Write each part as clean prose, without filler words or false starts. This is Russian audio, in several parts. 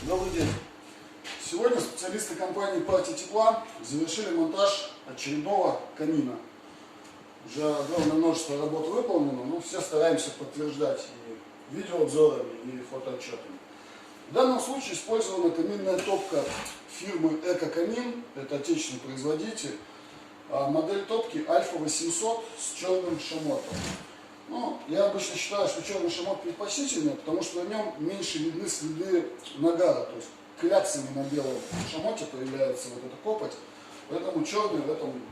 Добрый день. Сегодня специалисты компании «Партия тепла» завершили монтаж очередного камина. Уже огромное множество работ выполнено, но все стараемся подтверждать и видеообзорами, и фотоотчетами. В данном случае использована каминная топка фирмы «Эко-камин», это отечественный производитель. Модель топки Альфа 800 с черным шамотом. Ну, я обычно считаю, что черный шамот предпочтительный, потому что в нем меньше видны следы нагара, то есть кляксами на белом шамоте появляется вот эта копоть, поэтому черный в этом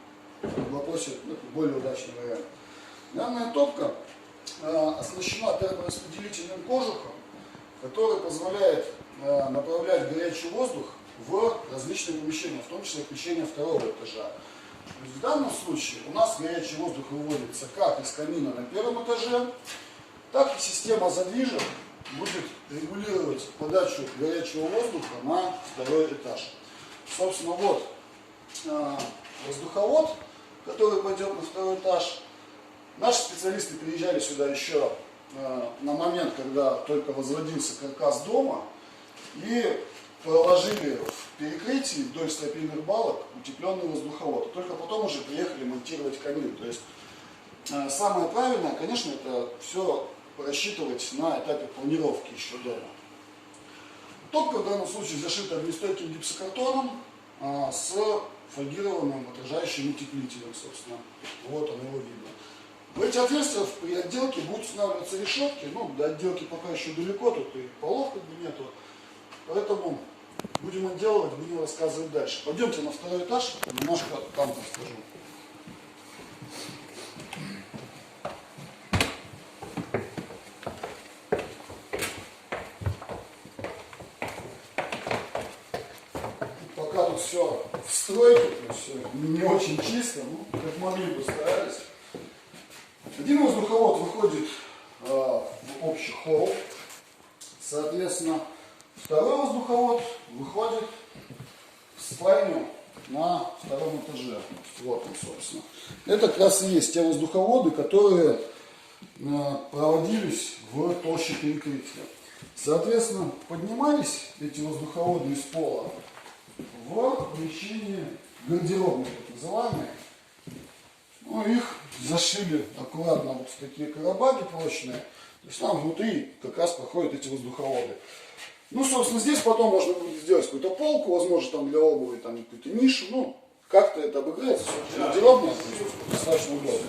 вопросе более удачный вариант. Данная топка оснащена термораспределительным кожухом, который позволяет направлять горячий воздух в различные помещения, в том числе помещения второго этажа. В данном случае у нас горячий воздух выводится как из камина на первом этаже, так и система задвижек будет регулировать подачу горячего воздуха на второй этаж. Собственно, вот воздуховод, который пойдет на второй этаж. Наши специалисты приезжали сюда еще на момент, когда только возводился каркас дома, и проложили в перекрытии вдоль стропильных балок утепленный воздуховод. И только потом уже приехали монтировать камин. То есть самое правильное, конечно, это все рассчитывать на этапе планировки еще дома. Топка в данном случае зашита огнестойким гипсокартоном с фольгированным отражающим утеплителем, собственно. Вот он, его видно. В эти отверстия при отделке будут устанавливаться решетки. Ну, до отделки пока еще далеко, тут и полов как бы нету. Поэтому будем отделывать, будем рассказывать дальше. Пойдемте на второй этаж, немножко там расскажу. Пока тут все в стройке, все не очень чисто, ну, как могли бы старались. Один воздуховод выходит в общий холл, соответственно, второй воздуховод выходит в спальню на втором этаже. Вот он, собственно. Это как раз и есть те воздуховоды, которые проводились в толще перекрытия. Соответственно, поднимались эти воздуховоды из пола в помещении гардеробной, так называемые. Ну, их зашили аккуратно вот в такие коробаги прочные. То есть там внутри как раз проходят эти воздуховоды. Ну, собственно, здесь потом можно будет сделать какую-то полку, возможно, там для обуви, там какую-то нишу. Ну, как-то это обыграется. Гардеробная, достаточно удобно.